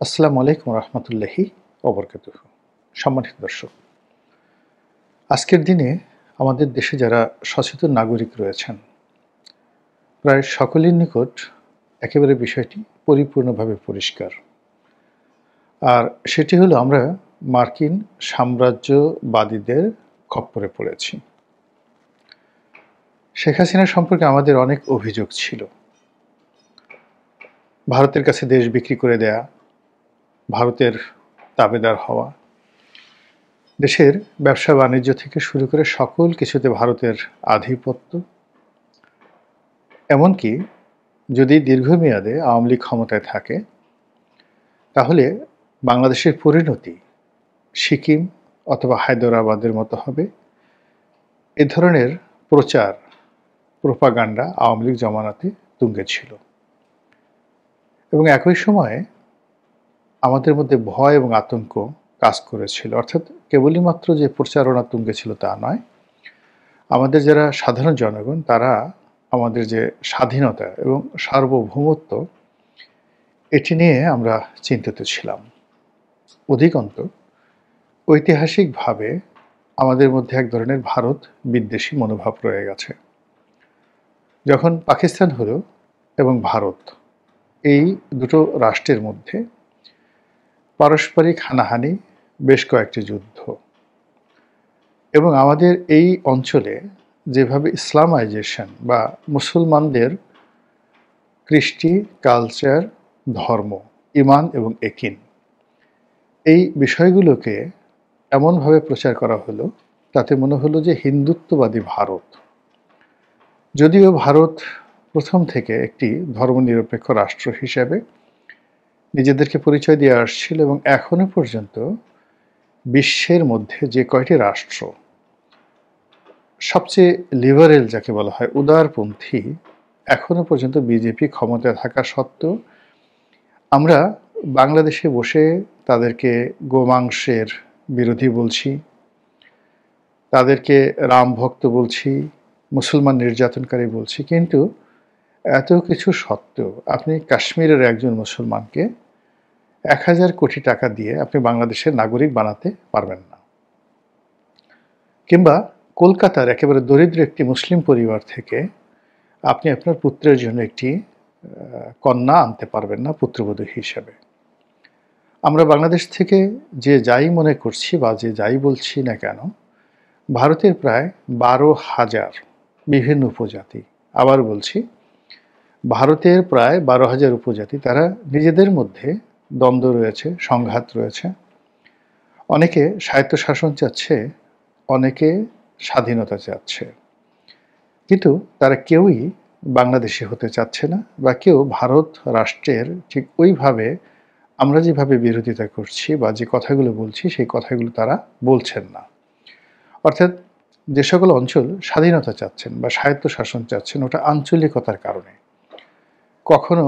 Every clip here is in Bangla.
আসসালামু আলাইকুম রহমতুল্লাহি ওবরকাতুহু। সম্মানিত দর্শক, আজকের দিনে আমাদের দেশে যারা সচেতন নাগরিক রয়েছেন প্রায় সকলের নিকট একেবারে বিষয়টি পরিপূর্ণভাবে পরিষ্কার। আর সেটি হলো আমরা মার্কিন সাম্রাজ্যবাদীদের খপ্পরে পড়েছি। শেখ হাসিনা সম্পর্কে আমাদের অনেক অভিযোগ ছিল। ভারতের কাছে দেশ বিক্রি করে দেয়া, ভারতের তাবেদার হওয়া, দেশের ব্যবসা বাণিজ্য থেকে শুরু করে সকল কিছুতে ভারতের আধিপত্য, এমনকি যদি দীর্ঘমেয়াদে আওয়ামী লীগ ক্ষমতায় থাকে তাহলে বাংলাদেশের পরিণতি সিকিম অথবা হায়দরাবাদের মতো হবে। এ ধরনের প্রচার প্রোপাগান্ডা আওয়ামী লীগ জমানাতে তুঙ্গে ছিল এবং একই সময়ে আমাদের মধ্যে ভয় এবং আতঙ্ক কাজ করেছিল। অর্থাৎ কেবলই মাত্র যে প্রচারণা তুঙ্গে ছিল তা নয়, আমাদের যারা সাধারণ জনগণ তারা আমাদের যে স্বাধীনতা এবং সার্বভৌমত্ব এটি নিয়ে আমরা চিন্তিত ছিলাম। অধিকন্তু ঐতিহাসিকভাবে আমাদের মধ্যে এক ধরনের ভারত বিদ্বেষী মনোভাব রয়ে গেছে। যখন পাকিস্তান হলো এবং ভারত, এই দুটো রাষ্ট্রের মধ্যে পারস্পরিক হানাহানি, বেশ কয়েকটি যুদ্ধ, এবং আমাদের এই অঞ্চলে যেভাবে ইসলামাইজেশন বা মুসলমানদের কৃষ্টি, কালচার, ধর্ম, ইমান এবং একিন, এই বিষয়গুলোকে এমনভাবে প্রচার করা হলো তাতে মনে হলো যে হিন্দুত্ববাদী ভারত। যদিও ভারত প্রথম থেকে একটি ধর্মনিরপেক্ষ রাষ্ট্র হিসেবে নিজেদেরকে পরিচয় দিয়ে আসছিল এবং এখনো পর্যন্ত বিশ্বের মধ্যে যে কয়টি রাষ্ট্র সবচেয়ে লিবারেল যাকে বলা হয় উদারপন্থী, এখনো পর্যন্ত বিজেপি ক্ষমতায় থাকা সত্ত্বেও আমরা বাংলাদেশে বসে তাদেরকে গোমাংসের বিরোধী বলছি, তাদেরকে রাম ভক্ত বলছি, মুসলমান নির্যাতনকারী বলছি। কিন্তু এত কিছু সত্ত্বেও আপনি কাশ্মীরের একজন মুসলমানকে 1000 কোটি টাকা দিয়ে আপনি বাংলাদেশের নাগরিক বানাতে পারবেন না, কিংবা কলকাতার একেবারে দরিদ্র একটি মুসলিম পরিবার থেকে আপনি আপনার পুত্রের জন্য একটি কন্যা আনতে পারবেন না পুত্রবধূ হিসেবে। আমরা বাংলাদেশ থেকে যে যাই মনে করছি বা যে যাই বলছি না কেন, ভারতের প্রায় 12,000 বিভিন্ন উপজাতি, আবার বলছি ভারতের প্রায় 12,000 উপজাতি, তারা নিজেদের মধ্যে দ্বন্দ্ব রয়েছে, সংঘাত রয়েছে। অনেকে স্বায়ত্তশাসন চাচ্ছে, অনেকে স্বাধীনতা চাচ্ছে, কিন্তু তারা কেউই বাংলাদেশি হতে চাচ্ছে না, বা কেউ ভারত রাষ্ট্রের ঠিক ওইভাবে আমরা যেভাবে বিরোধিতা করছি বা যে কথাগুলো বলছি সেই কথাগুলো তারা বলছেন না। অর্থাৎ যে সকল অঞ্চল স্বাধীনতা চাচ্ছেন বা স্বায়ত্তশাসন চাচ্ছেন, ওটা আঞ্চলিকতার কারণে, কখনো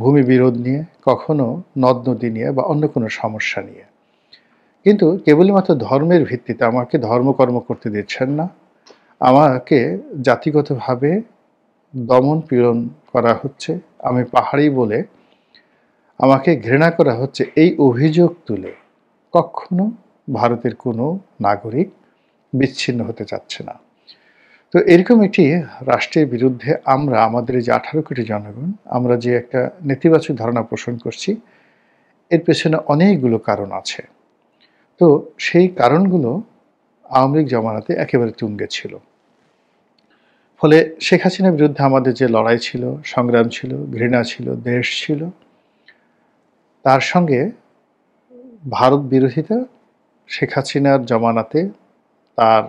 ভূমি বিরোধ নিয়ে, কখনো নদ নদী নিয়ে বা অন্য কোনো সমস্যা নিয়ে। কিন্তু কেবলই মাত্র ধর্মের ভিত্তিতে আমাকে ধর্মকর্ম করতে দিচ্ছেন না, আমাকে জাতিগতভাবে দমন পীড়ন করা হচ্ছে, আমি পাহাড়ি বলে আমাকে ঘৃণা করা হচ্ছে, এই অভিযোগ তুলে কখনো ভারতের কোনো নাগরিক বিচ্ছিন্ন হতে চাচ্ছে না। তো এরকম একটি রাষ্ট্রের বিরুদ্ধে আমরা আমাদের এই যে 18 কোটি জনগণ আমরা যে একটা নেতিবাচক ধারণা পোষণ করছি, এর পেছনে অনেকগুলো কারণ আছে। তো সেই কারণগুলো আওয়ামী লীগ জমানাতে একেবারে তুঙ্গে ছিল। ফলে শেখ হাসিনার বিরুদ্ধে আমাদের যে লড়াই ছিল, সংগ্রাম ছিল, ঘৃণা ছিল, দেশ ছিল, তার সঙ্গে ভারত বিরোধিতা, শেখ হাসিনার জমানাতে তার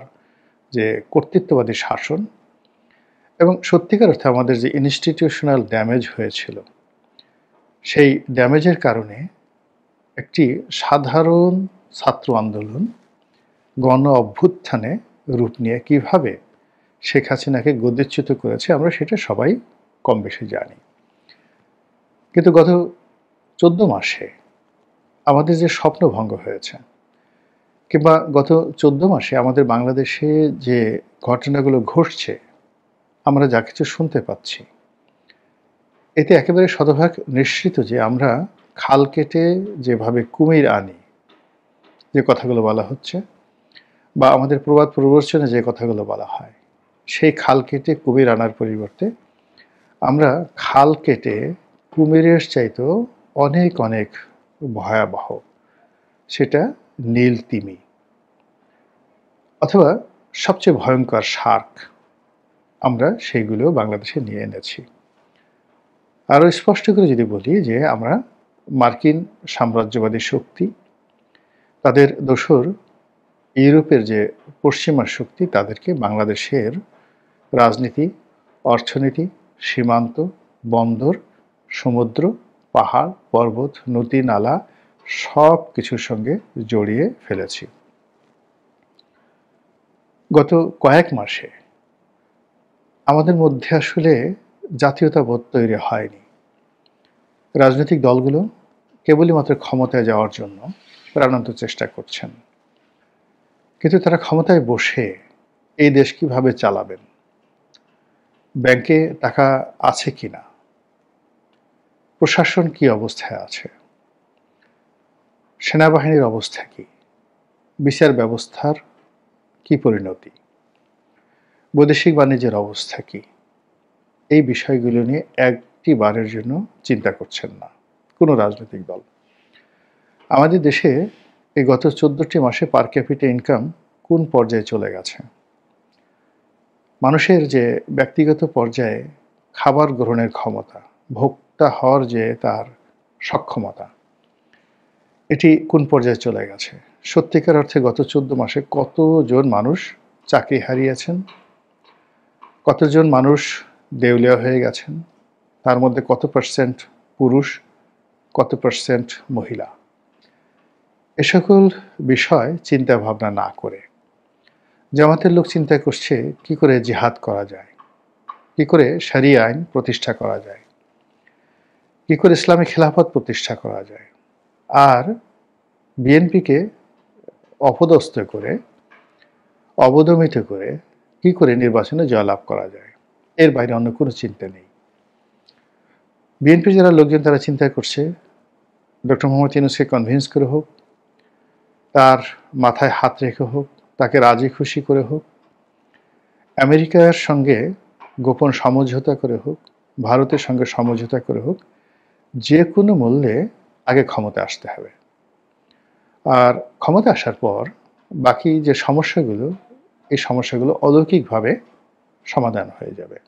যে কর্তৃত্ববাদী শাসন এবং সত্যিকার অর্থে আমাদের যে ইনস্টিটিউশনাল ড্যামেজ হয়েছিল, সেই ড্যামেজের কারণে একটি সাধারণ ছাত্র আন্দোলন গণ অভ্যুত্থানে রূপ নিয়ে কিভাবে শেখ হাসিনাকে গদিচ্যুত করেছে আমরা সেটা সবাই কম বেশি জানি। কিন্তু গত 14 মাসে আমাদের যে স্বপ্নভঙ্গ হয়েছে, কিংবা গত 14 মাসে আমাদের বাংলাদেশে যে ঘটনাগুলো ঘটছে, আমরা যা কিছু শুনতে পাচ্ছি, এতে একেবারে শতভাগ নিশ্চিত যে আমরা খাল কেটে যেভাবে কুমির আনি, যে কথাগুলো বলা হচ্ছে, বা আমাদের প্রবাদ প্রবচনে যে কথাগুলো বলা হয়, সেই খাল কেটে কুমির আনার পরিবর্তে আমরা খাল কেটে কুমিরের চাইতেও অনেক অনেক ভয়াবহ, সেটা নীল তিমি, অথবা সবচেয়ে ভয়ঙ্কর শার্ক, আমরা সেইগুলো বাংলাদেশে নিয়ে এনেছি। আরও স্পষ্ট করে যদি বলি যে আমরা মার্কিন সাম্রাজ্যবাদী শক্তি, তাদের দোসর ইউরোপের যে পশ্চিমা শক্তি, তাদেরকে বাংলাদেশের রাজনীতি, অর্থনীতি, সীমান্ত, বন্দর, সমুদ্র, পাহাড়, পর্বত, নদী, নালা সব কিছুর সঙ্গে জড়িয়ে ফেলেছি। গত কয়েক মাসে আমাদের মধ্যে আসলে জাতীয়তাবোধ তৈরি হয়নি। রাজনৈতিক দলগুলো কেবলই মাত্র ক্ষমতায় যাওয়ার জন্য প্রাণান্ত চেষ্টা করছেন, কিন্তু তারা ক্ষমতায় বসে এই দেশ কিভাবে চালাবেন, ব্যাংকে টাকা আছে কিনা, প্রশাসন কি অবস্থায় আছে, সেনাবাহিনীর অবস্থা কি, বিচার ব্যবস্থার কি পরিণতি, বৈদেশিক বাণিজ্যের অবস্থা কি, এই বিষয়গুলো নিয়ে একটি বারের জন্য চিন্তা করছেন না কোনো রাজনৈতিক দল। আমাদের দেশে এই গত 14টি মাসে পার ক্যাপিটা ইনকাম কোন পর্যায়ে চলে গেছে, মানুষের যে ব্যক্তিগত পর্যায়ে খাবার গ্রহণের ক্ষমতা, ভোক্তা হওয়ার যে তার সক্ষমতা, এটি কোন পর্যায়ে চলে গেছে। সত্যিকার অর্থে গত 14 মাসে কতজন মানুষ চাকরি হারিয়েছেন, কতজন মানুষ দেউলিয়া হয়ে গেছেন, তার মধ্যে কত পার্সেন্ট পুরুষ, কত পার্সেন্ট মহিলা। এ সকল বিষয় চিন্তা ভাবনা না করে জামাতের লোক চিন্তা করছে কি করে জিহাদ করা যায়, কি করে শরিয়া আইন প্রতিষ্ঠা করা যায়, কি করে ইসলামী খেলাফত প্রতিষ্ঠা করা যায়, আর বিএনপিকে অপদস্থ করে, অবদমিত করে কি করে নির্বাচনে জয়লাভ করা যায়, এর বাইরে অন্য কোনো চিন্তা নেই। বিএনপির যারা লোকজন তারা চিন্তা করছে ডক্টর মোহাম্মদ ইউনূসকে কনভিন্স করে হোক, তার মাথায় হাত রেখে হোক, তাকে রাজি খুশি করে হোক, আমেরিকার সঙ্গে গোপন সমঝোতা করে হোক, ভারতের সঙ্গে সমঝোতা করে হোক, যে কোনো মূল্যে আগে ক্ষমতা আসতে হবে। আর ক্ষমতা আসার পর বাকি যে সমস্যাগুলো, এই সমস্যাগুলো অলৌকিকভাবে সমাধান হয়ে যাবে।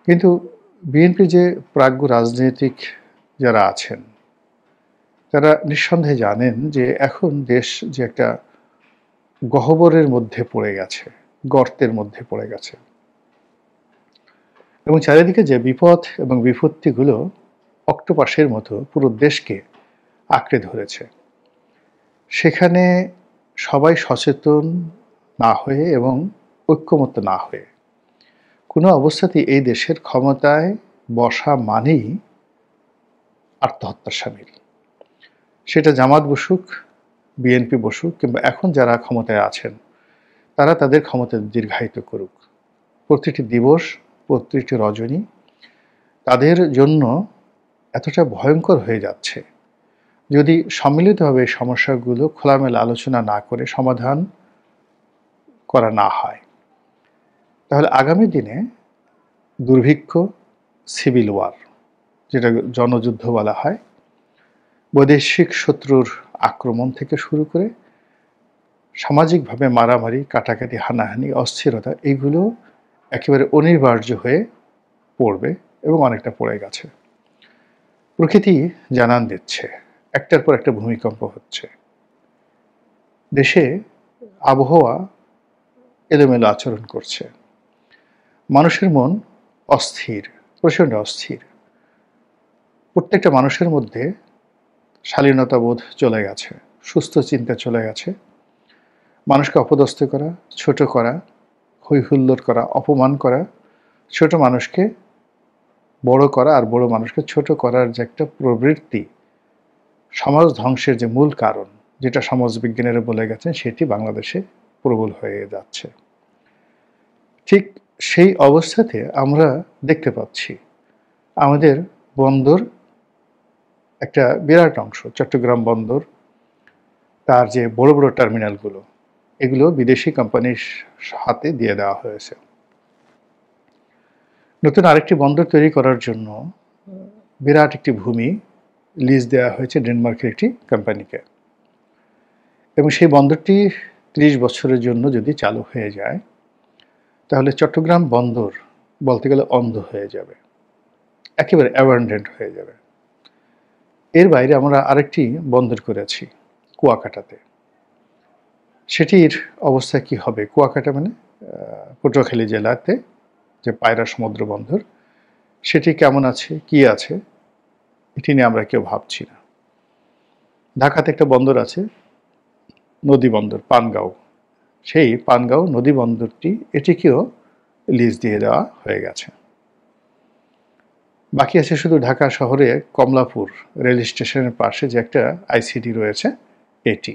কিন্তু বিএনপি যে প্রাজ্ঞ রাজনৈতিক যারা আছেন, তারা নিঃসন্দেহে জানেন যে এখন দেশ যে একটা গহ্বরের মধ্যে পড়ে গেছে, গর্তের মধ্যে পড়ে গেছে, এবং চারিদিকে যে বিপদ এবং বিপত্তিগুলো অক্টোপাসের মতো পুরো দেশকে আঁকড়ে ধরেছে, সেখানে সবাই সচেতন না হয়ে এবং ঐক্যমত্য না হয়ে কোনো অবস্থাতেই এই দেশের ক্ষমতায় বসা মানেই আত্মহত্যার শামিল। সেটা জামাত বসুক, বিএনপি বসুক, কিংবা এখন যারা ক্ষমতায় আছেন তারা তাদের ক্ষমতা দীর্ঘায়িত করুক। প্রতিটি দিবস, প্রতিটি রজনী তাদের জন্য এতটা ভয়ঙ্কর হয়ে যাচ্ছে, যদি সম্মিলিতভাবে এই সমস্যাগুলো খোলামেলা আলোচনা না করে সমাধান করা না হয়, তাহলে আগামী দিনে দুর্ভিক্ষ, সিভিল ওয়ার, যেটা জনযুদ্ধ বলা হয়, বৈদেশিক শত্রুর আক্রমণ থেকে শুরু করে সামাজিকভাবে মারামারি, কাটাকাটি, হানাহানি, অস্থিরতা, এইগুলো একেবারে অনিবার্য হয়ে পড়বে এবং অনেকটা পড়ে গেছে। প্রকৃতি জানান দিচ্ছে, একটার পর একটা ভূমিকম্প হচ্ছে, দেশে আবহাওয়া এলোমেলো আচরণ করছে, মানুষের মন অস্থির, প্রচণ্ড অস্থির। প্রত্যেকটা মানুষের মধ্যে শালীনতাবোধ চলে গেছে, সুস্থ চিন্তা চলে গেছে। মানুষকে অপদস্থ করা, ছোট করা, হৈ-হুল্লোড় করা, অপমান করা, ছোট মানুষকে বড় করা আর বড় মানুষকে ছোট করার যে একটা প্রবৃত্তি, সমাজ ধ্বংসের যে মূল কারণ, যেটা সমাজবিজ্ঞানীরা বলে গেছেন, সেটি বাংলাদেশে প্রবল হয়ে যাচ্ছে। ঠিক সেই অবস্থাতে আমরা দেখতে পাচ্ছি আমাদের বন্দর একটা বিরাট অংশ চট্টগ্রাম বন্দর, তার যে বড় বড় টার্মিনালগুলো, এগুলো বিদেশি কোম্পানির হাতে দিয়ে দেওয়া হয়েছে। নতুন আরেকটি বন্দর তৈরি করার জন্য বিরাট একটি ভূমি লিজ দেওয়া হয়েছে ডেনমার্কের একটি কোম্পানিকে, এবং সেই বন্দরটি 30 বছরের জন্য যদি চালু হয়ে যায়, তাহলে চট্টগ্রাম বন্দর বলতে গেলে অন্ধ হয়ে যাবে, একেবারে অ্যাবান্ডেন্ট হয়ে যাবে। এর বাইরে আমরা আরেকটি বন্দর করেছি কুয়াকাটাতে। সেটির অবস্থা কি হবে? কুয়াকাটা মানে পটুয়াখালী জেলাতে যে পায়রা সমুদ্র বন্দর, সেটি কেমন আছে, কি আছে, এটি নিয়ে আমরা কেউ ভাবছি না। ঢাকাতে একটা বন্দর আছে, নদী বন্দর পানগাঁও। সেই পানগাঁও নদী বন্দরটি, এটিকেও লিজ দিয়ে দেওয়া হয়ে গেছে। বাকি আছে শুধু ঢাকা শহরে কমলাপুর রেল স্টেশনের পাশে যে একটা আইসিডি রয়েছে, এটি।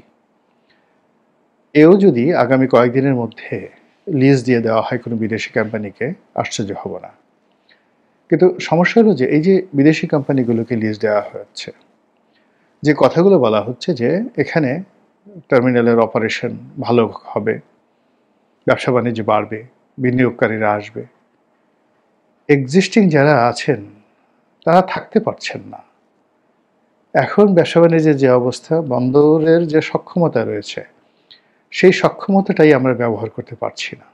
এও যদি আগামী কয়েকদিনের মধ্যে লিজ দিয়ে দেওয়া হয় কোনো বিদেশি কোম্পানিকে, আশ্চর্য হব না। কিন্তু সমস্যা হলো যে এই যে বিদেশি কোম্পানিগুলোকে লিজ দেওয়া হচ্ছে, যে কথাগুলো বলা হচ্ছে যে এখানে টার্মিনালের অপারেশন ভালো হবে, ব্যবসা বাণিজ্য বাড়বে, বিনিয়োগকারীরা আসবে, এক্সিস্টিং যারা আছেন তারা থাকতে পারছেন না। এখন ব্যবসা বাণিজ্যের যে অবস্থা, বন্দরের যে সক্ষমতা রয়েছে, সেই সক্ষমতাটাই আমরা ব্যবহার করতে পারছি না।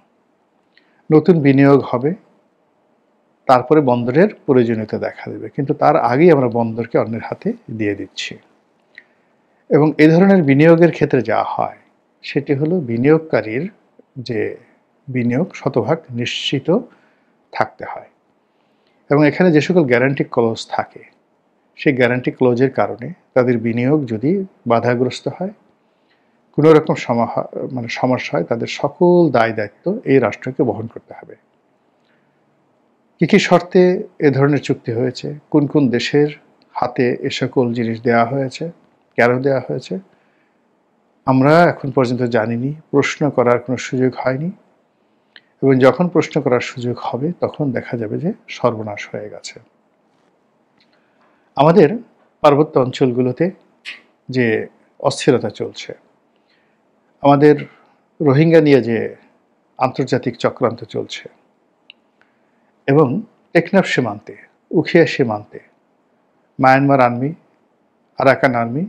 নতুন বিনিয়োগ হবে, তারপরে বন্দরের প্রয়োজনীয়তা দেখা দেবে, কিন্তু তার আগেই আমরা বন্দরকে অন্যের হাতে দিয়ে দিচ্ছি। এবং এই ধরনের বিনিয়োগের ক্ষেত্রে যা হয়, সেটি হলো বিনিয়োগকারীর যে বিনিয়োগ শতভাগ নিশ্চিত থাকতে হয়, এবং এখানে যে সকল গ্যারান্টি ক্লজ থাকে, সেই গ্যারান্টি ক্লজের কারণে তাদের বিনিয়োগ যদি বাধাগ্রস্ত হয়, কোনো রকম সমস্যা হয়, তাদের সকল দায় দায়িত্ব এই রাষ্ট্রকে বহন করতে হবে। কী কী শর্তে এ ধরনের চুক্তি হয়েছে, কোন কোন দেশের হাতে এ সকল জিনিস দেওয়া হয়েছে, কেন দেওয়া হয়েছে, আমরা এখন পর্যন্ত জানিনি, প্রশ্ন করার কোনো সুযোগ হয়নি। এবং যখন প্রশ্ন করার সুযোগ হবে, তখন দেখা যাবে যে সর্বনাশ হয়ে গেছে। আমাদের পার্বত্য অঞ্চলগুলোতে যে অস্থিরতা চলছে, আমাদের রোহিঙ্গা নিয়ে যে আন্তর্জাতিক চক্রান্ত চলছে, এবং টেকনাফ সীমান্তে, উখিয়া সীমান্তে Myanmar army, Arakan army,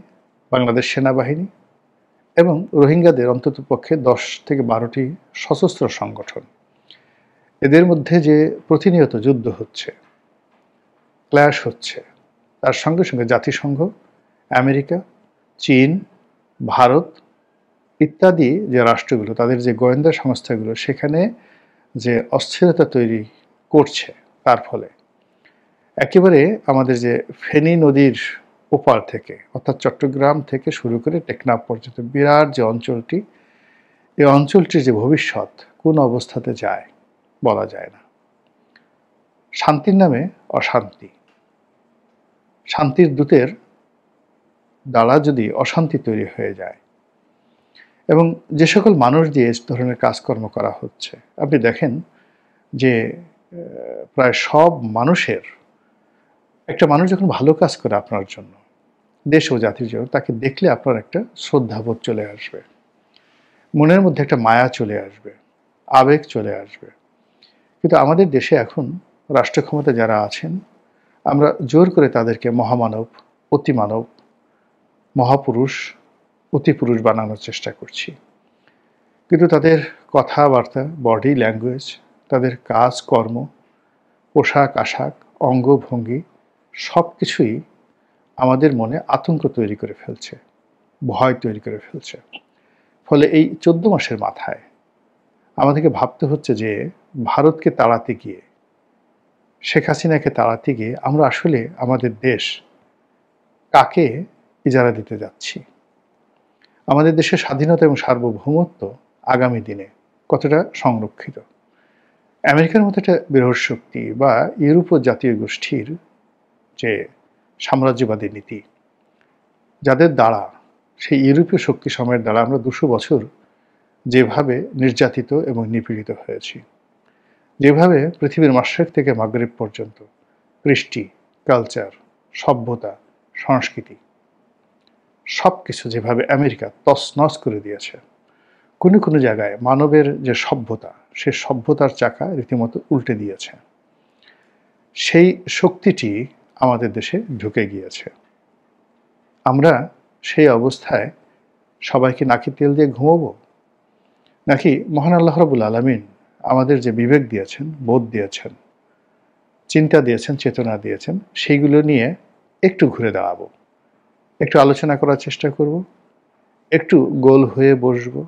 Bangladesh সেনাবাহিনী এবং রোহিঙ্গাদের অন্ততপক্ষে 10 থেকে 12টি সশস্ত্র সংগঠন, এদের মধ্যে যে প্রতিনিয়ত যুদ্ধ হচ্ছে, ক্ল্যাশ হচ্ছে, তার সঙ্গে সঙ্গে জাতিসংঘ, আমেরিকা, চীন, ভারত ইত্যাদি যে রাষ্ট্রগুলো, তাদের যে গোয়েন্দা সংস্থাগুলো সেখানে যে অস্থিরতা তৈরি করছে, তার ফলে একেবারে আমাদের যে ফেনী নদীর ওপার থেকে, অর্থাৎ চট্টগ্রাম থেকে শুরু করে টেকনাফ পর্যন্ত বিরাট যে অঞ্চলটি, এই অঞ্চলটির যে ভবিষ্যৎ কোন অবস্থাতে যায় বলা যায় না। শান্তির নামে অশান্তি, শান্তির দূতের দ্বারা যদি অশান্তি তৈরি হয়ে যায়, এবং যে সকল মানুষ দিয়ে এই ধরনের কাজকর্ম করা হচ্ছে, আপনি দেখেন যে প্রায় সব মানুষের, একটা মানুষ যখন ভালো কাজ করে আপনার জন্য, দেশ ও জাতির জন্য, তাকে দেখলে আপনার একটা শ্রদ্ধাবোধ চলে আসবে, মনের মধ্যে একটা মায়া চলে আসবে, আবেগ চলে আসবে। কিন্তু আমাদের দেশে এখন রাষ্ট্র ক্ষমতা যারা আছেন, আমরা জোর করে তাদেরকে মহামানব, অতিমানব, মহাপুরুষ, অতিপুরুষ বানানোর চেষ্টা করছি। কিন্তু তাদের কথাবার্তা, বডি ল্যাঙ্গুয়েজ, তাদের কাজকর্ম, পোশাক আশাক, অঙ্গভঙ্গি সব কিছুই আমাদের মনে আতঙ্ক তৈরি করে ফেলছে, ভয় তৈরি করে ফেলছে। ফলে এই 14 মাসের মাথায় আমাদেরকে ভাবতে হচ্ছে যে ভারতকে তাড়াতে গিয়ে, শেখ হাসিনাকে তাড়াতে গিয়ে আমরা আসলে আমাদের দেশ কাকে ইজারা দিতে যাচ্ছি, আমাদের দেশের স্বাধীনতা এবং সার্বভৌমত্ব আগামী দিনে কতটা সংরক্ষিত। আমেরিকার মতো একটা বৃহৎ শক্তি বা ইউরোপীয় জাতীয় গোষ্ঠীর যে সাম্রাজ্যবাদী নীতি, যাদের দ্বারা, সেই ইউরোপীয় শক্তি সময়ের দ্বারা আমরা 200 বছর যেভাবে নির্যাতিত এবং নিপীড়িত হয়েছি, যেভাবে পৃথিবীর মাশরিক থেকে মাগরিব পর্যন্ত কৃষ্টি, কালচার, সভ্যতা সংস্কৃতি সব কিছু যেভাবে আমেরিকা তছনছ করে দিয়েছে, কোনো কোনো জায়গায় মানবের যে সভ্যতা, সে সভ্যতার চাকা রীতিমতো উল্টে দিয়েছে। সেই শক্তিটি আমাদের দেশে ঢুকে গিয়েছে। আমরা সেই অবস্থায় সবাইকে নাকে তেল দিয়ে ঘুমাবো, নাকি মহান আল্লাহ রাব্বুল আলামিন আমাদের যে বিবেক দিয়েছেন, বোধ দিয়েছেন, চিন্তা দিয়েছেন, চেতনা দিয়েছেন, সেইগুলো নিয়ে একটু ঘুরে দাঁড়াবো, একটু আলোচনা করার চেষ্টা করব, একটু গোল হয়ে বসবো,